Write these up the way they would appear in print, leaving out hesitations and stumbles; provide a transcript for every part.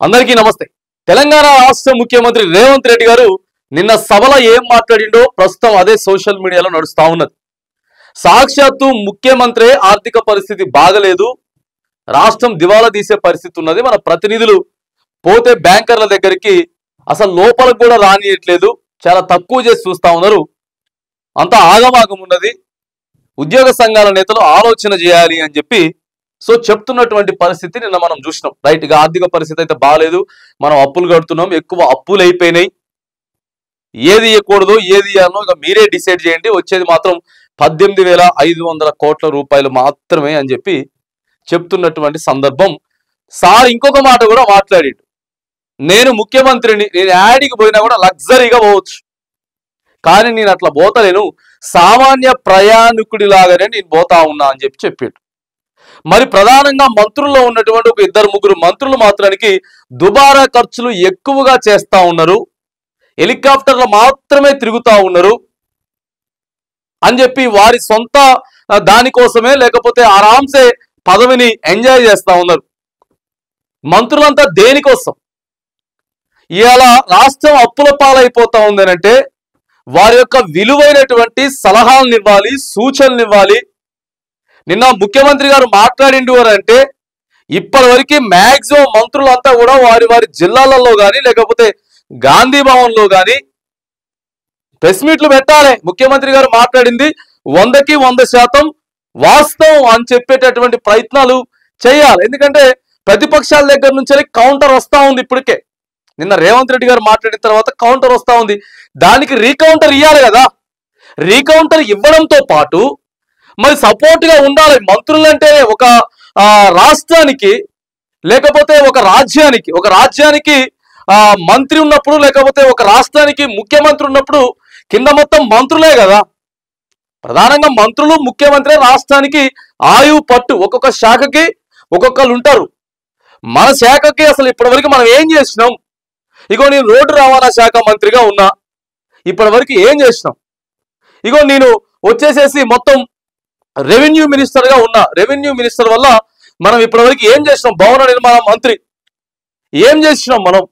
అందరికీ నమస్తే। తెలంగాణ రాష్ట్ర ముఖ్యమంత్రి రేవంత్ రెడ్డి గారు నిన్న సభలో ఏం మాట్లాడిండో ప్రస్తుతం అదే సోషల్ మీడియాలో నడుస్తా ఉన్నది। సాక్షాత్తు ముఖ్యమంత్రి ఆర్థిక పరిస్థితి బాగలేదు, రాష్ట్రం దివాలా తీసే పరిస్థితి ఉన్నది, మన ప్రతినిధులు పోతే బ్యాంకర్ల దగ్గరికి అసలు లోపలకు కూడా రానియట్లేదు, చాలా తక్కువ చేసి చూస్తా ఉన్నారు, అంత ఆగమాగం ఉన్నది, ఉద్యోగ సంఘాల నేతలు ఆలోచన చేయాలి అని చెప్పి సో చెప్తున్నటువంటి పరిస్థితి నిన్న మనం చూసినాం। రైట్ గా ఆర్థిక పరిస్థితి అయితే బాగాలేదు, మనం అప్పులు కడుతున్నాం, ఎక్కువ అప్పులు అయిపోయినాయి, ఏది ఇవ్వకూడదు ఏది ఇవ్వాలో ఇక మీరే డిసైడ్ చేయండి, వచ్చేది మాత్రం 18,500 కోట్ల రూపాయలు మాత్రమే అని చెప్పి చెప్తున్నటువంటి సందర్భం। సార్ ఇంకొక మాట కూడా మాట్లాడిండు, నేను ముఖ్యమంత్రిని, నేను యాడికి పోయినా కూడా లగ్జరీగా పోవచ్చు, కానీ నేను అట్లా పోతలేను, సామాన్య ప్రయాణికుడిలాగానే నేను పోతా ఉన్నా అని చెప్పి చెప్పాడు। మరి ప్రధానంగా మంత్రుల్లో ఉన్నటువంటి ఒక 2-3 మంత్రులు మాత్రానికి దుబారా ఖర్చులు ఎక్కువగా చేస్తా ఉన్నారు, హెలికాప్టర్లు మాత్రమే తిరుగుతా ఉన్నారు అని చెప్పి వారి సొంత దానికోసమే లేకపోతే ఆరాంసే పదవిని ఎంజాయ్ చేస్తా ఉన్నారు। మంత్రులంతా దేనికోసం? ఇవాళ రాష్ట్రం అప్పుల పాలైపోతా ఉందనంటే వారి యొక్క విలువైనటువంటి సలహాలను ఇవ్వాలి, సూచనలు ఇవ్వాలి। నిన్న ముఖ్యమంత్రి గారు మాట్లాడిండు అంటే ఇప్పటి వరకు మ్యాక్సిమం మంత్రులంతా కూడా వారి వారి జిల్లాలలో కానీ లేకపోతే గాంధీ భవన్ లో కానీ ప్రెస్ మీట్లు పెట్టాలి, ముఖ్యమంత్రి గారు మాట్లాడింది 100కి 100% వాస్తవం అని చెప్పేటటువంటి ప్రయత్నాలు చేయాలి। ఎందుకంటే ప్రతిపక్షాల దగ్గర నుంచి కౌంటర్ వస్తా ఉంది, ఇప్పటికే నిన్న రేవంత్ రెడ్డి గారు మాట్లాడిన తర్వాత కౌంటర్ వస్తా ఉంది, దానికి రీకౌంటర్ ఇవ్వాలి కదా। రీకౌంటర్ ఇవ్వడంతో పాటు మరి సపోర్ట్ గా ఉండాలి। మంత్రులంటే ఒక రాష్ట్రానికి లేకపోతే ఒక రాజ్యానికి మంత్రి ఉన్నప్పుడు లేకపోతే ఒక రాష్ట్రానికి ముఖ్యమంత్రి ఉన్నప్పుడు కింద మొత్తం మంత్రులే కదా, ప్రధానంగా మంత్రులు ముఖ్యమంత్రి రాష్ట్రానికి ఆయువు పట్టు, ఒక్కొక్క శాఖకి ఒక్కొక్కరు ఉంటారు। మన శాఖకి అసలు ఇప్పటివరకు మనం ఏం చేసినాం? ఇగో నేను రోడ్డు రవాణా శాఖ మంత్రిగా ఉన్నా, ఇప్పటి వరకు ఏం చేసినాం? ఇగో నేను వచ్చేసేసి మొత్తం రెవెన్యూ మినిస్టర్ గా ఉన్నా, రెవెన్యూ మినిస్టర్ వల్ల మనం ఇప్పటివరకు ఏం చేసినాం? భవన నిర్మాణ మంత్రి ఏం చేసినాం మనం?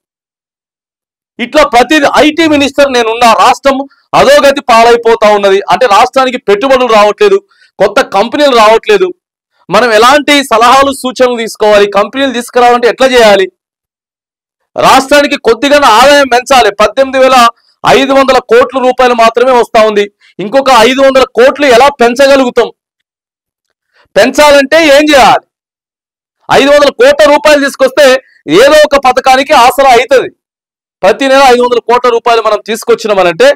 ఇట్లా ప్రతిదీ ఐటీ మినిస్టర్ నేనున్నా, రాష్ట్రం అధోగతి పాలైపోతా ఉన్నది, అంటే రాష్ట్రానికి పెట్టుబడులు రావట్లేదు, కొత్త కంపెనీలు రావట్లేదు, మనం ఎలాంటి సలహాలు సూచనలు తీసుకోవాలి, కంపెనీలు తీసుకురావాలంటే ఎట్లా చేయాలి, రాష్ట్రానికి కొద్దిగా ఆదాయం పెంచాలి, 18,500 కోట్ల రూపాయలు మాత్రమే వస్తా ఉంది, ఇంకొక 500 కోట్లు ఎలా పెంచగలుగుతాం? పెంచాలంటే ఏం చేయాలి? 500 కోట్ల రూపాయలు తీసుకొస్తే ఏదో ఒక పథకానికి ఆసరా అవుతుంది, ప్రతి నెల 500 కోట్ల రూపాయలు మనం తీసుకొచ్చినామనంటే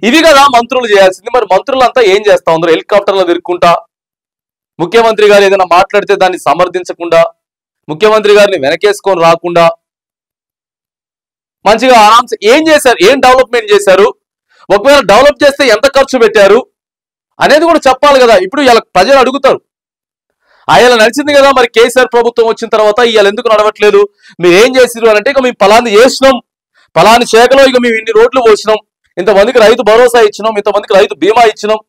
ఇవి కదా మంత్రులు చేయాల్సింది। మరి మంత్రులంతా ఏం చేస్తా ఉన్నారు? హెలికాప్టర్లో తిరుక్కుంటా, ముఖ్యమంత్రి గారు ఏదైనా మాట్లాడితే దాన్ని సమర్థించకుండా, ముఖ్యమంత్రి గారిని వెనకేసుకొని రాకుండా మంచిగా ఆరాంసే ఏం చేశారు, ఏం డెవలప్మెంట్ చేశారు, ఒకవేళ డెవలప్ చేస్తే ఎంత ఖర్చు పెట్టారు అనేది కూడా చెప్పాలి కదా। ఇప్పుడు ఇలా ప్రజలు అడుగుతారు, ఆయన నడిచింది కదా, మరి కేసీఆర్ ప్రభుత్వం వచ్చిన తర్వాత ఇవాళ ఎందుకు నడవట్లేదు, మీరు ఏం చేసిరు అని అంటే ఇక మేము పలాని చేసినాం, పలాని శాఖలో ఇక మేము ఇన్ని రోడ్లు పోసినాం, ఇంతమందికి రైతు భరోసా ఇచ్చినాం, ఇంతమందికి రైతు బీమా ఇచ్చినాం,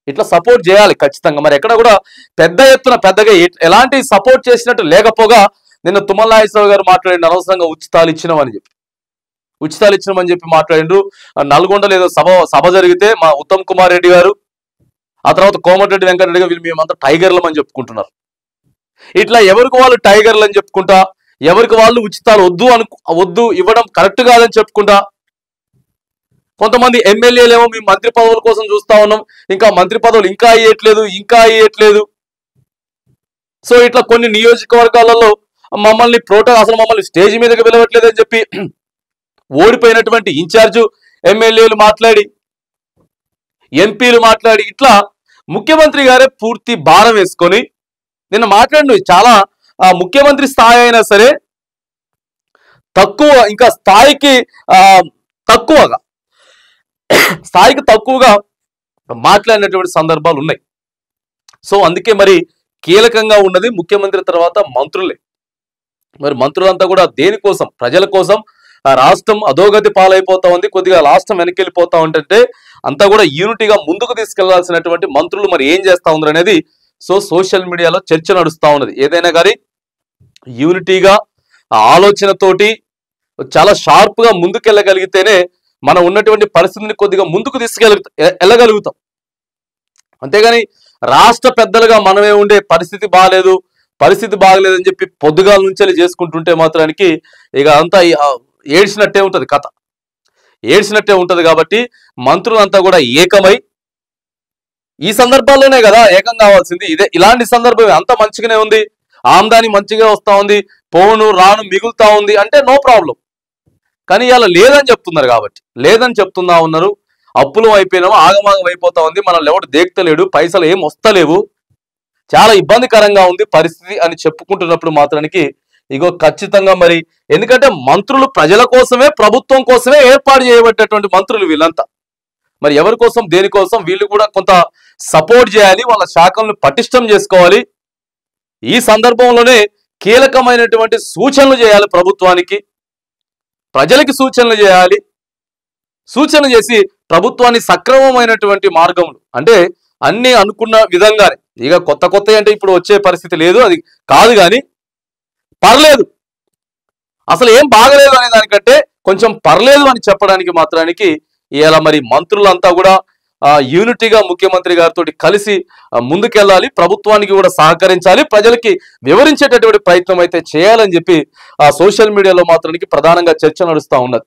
ఇట్లా సపోర్ట్ చేయాలి ఖచ్చితంగా। మరి ఎక్కడ కూడా పెద్ద ఎత్తున పెద్దగా ఎలాంటి సపోర్ట్ చేసినట్టు లేకపోగా నిన్న తుమ్మల నాగేశ్వరరావు గారు మాట్లాడిన అనవసరంగా ఉచితాలు ఇచ్చినామని చెప్పి మాట్లాడిండ్రు। నల్గొండలో ఏదో సభ జరిగితే మా ఉత్తమ్ కుమార్ రెడ్డి గారు ఆ తర్వాత కోమటిరెడ్డి వెంకటరెడ్డి గారు వీళ్ళు మేమంతా టైగర్లం అని చెప్పుకుంటున్నారు। ఇట్లా ఎవరికి వాళ్ళు టైగర్లు అని చెప్పుకుంటా, ఎవరికి వాళ్ళు ఉచితాలు వద్దు ఇవ్వడం కరెక్ట్ కాదని చెప్పుకుంటా, కొంతమంది ఎమ్మెల్యేలేమో మేము మంత్రి పదవుల కోసం చూస్తా ఉన్నాం, ఇంకా మంత్రి పదవులు ఇంకా ఇయ్యట్లేదు। సో ఇట్లా కొన్ని నియోజకవర్గాలలో మమ్మల్ని అసలు మమ్మల్ని స్టేజ్ మీదకి పిలవట్లేదు అని చెప్పి ఓడిపోయినటువంటి ఇన్ఛార్జు ఎమ్మెల్యేలు మాట్లాడి, ఎంపీలు మాట్లాడి, ఇట్లా ముఖ్యమంత్రి గారే పూర్తి భారం వేసుకొని నిన్న మాట్లాడి చాలా ముఖ్యమంత్రి స్థాయి అయినా సరే తక్కువ, ఇంకా స్థాయికి తక్కువగా మాట్లాడినటువంటి సందర్భాలు ఉన్నాయి। సో అందుకే మరి కీలకంగా ఉన్నది ముఖ్యమంత్రి తర్వాత మంత్రులే। మరి మంత్రులంతా కూడా దేనికోసం? ప్రజల కోసం। రాష్ట్రం అధోగతి పాలైపోతా ఉంది, కొద్దిగా రాష్ట్రం వెనకెళ్ళిపోతా ఉంటే అంతా కూడా యూనిటీగా ముందుకు తీసుకెళ్లాల్సినటువంటి మంత్రులు మరి ఏం చేస్తా ఉన్నారు అనేది సో సోషల్ మీడియాలో చర్చ నడుస్తా ఉన్నది। ఏదైనా కానీ యూనిటీగా ఆ ఆలోచనతోటి చాలా షార్ప్ గా ముందుకెళ్ళగలిగితేనే మనం ఉన్నటువంటి పరిస్థితిని కొద్దిగా ముందుకు వెళ్ళగలుగుతాం. అంతేగాని రాష్ట్ర పెద్దలుగా మనమే ఉండే పరిస్థితి బాగలేదని చెప్పి పొద్దుగాల నుంచి చేసుకుంటుంటే మాత్రానికి ఇక అంతా ఏడ్చినట్టే ఉంటది కథ, ఏడ్చినట్టే ఉంటది. కాబట్టి మంత్రులంతా కూడా ఏకమై ఈ సందర్భాల్లోనే కదా ఏకం కావాల్సింది. ఇలాంటి సందర్భం అంత మంచిగానే ఉంది, ఆమ్దాని మంచిగా వస్తా ఉంది, పోను రాను మిగులుతా ఉంది అంటే నో ప్రాబ్లం. కానీ ఇలా లేదని చెప్తున్నారు కాబట్టి, లేదని చెప్తుందా ఉన్నారు. అప్పులు అయిపోయినాము, ఆగమాగం అయిపోతా ఉంది, మనల్ని ఎవడు దేక్తలేడు, పైసలు ఏం వస్తలేవు, చాలా ఇబ్బందికరంగా ఉంది పరిస్థితి అని చెప్పుకుంటున్నప్పుడు మాత్రానికి ఇగో ఖచ్చితంగా మరి, ఎందుకంటే మంత్రులు ప్రజల కోసమే, ప్రభుత్వం కోసమే ఏర్పాటు చేయబడ్డటువంటి మంత్రులు వీళ్ళంతా. మరి ఎవరి కోసం, దేనికోసం, వీళ్ళు కూడా కొంత సపోర్ట్ చేయాలి, వాళ్ళ శాఖలను పటిష్టం చేసుకోవాలి. ఈ సందర్భంలోనే కీలకమైనటువంటి సూచనలు చేయాలి ప్రభుత్వానికి, ప్రజలకి సూచనలు చేయాలి. సూచన చేసి ప్రభుత్వాన్ని సక్రమమైనటువంటి మార్గములు అంటే అన్ని అనుకున్న విధంగానే, ఇక కొత్త అంటే ఇప్పుడు వచ్చే పరిస్థితి లేదు, అది కాదు. కానీ పర్లేదు, అసలు ఏం బాగలేదు అనే దానికంటే కొంచెం పర్లేదు అని చెప్పడానికి మాత్రానికి ఇలా మరి మంత్రులంతా కూడా యూనిటీగా ముఖ్యమంత్రి గారితో కలిసి ముందుకెళ్ళాలి, ప్రభుత్వానికి కూడా సహకరించాలి, ప్రజలకి వివరించేటటువంటి ప్రయత్నం అయితే చేయాలని చెప్పి సోషల్ మీడియాలో మాత్రానికి ప్రధానంగా చర్చ నడుస్తూ ఉన్నది.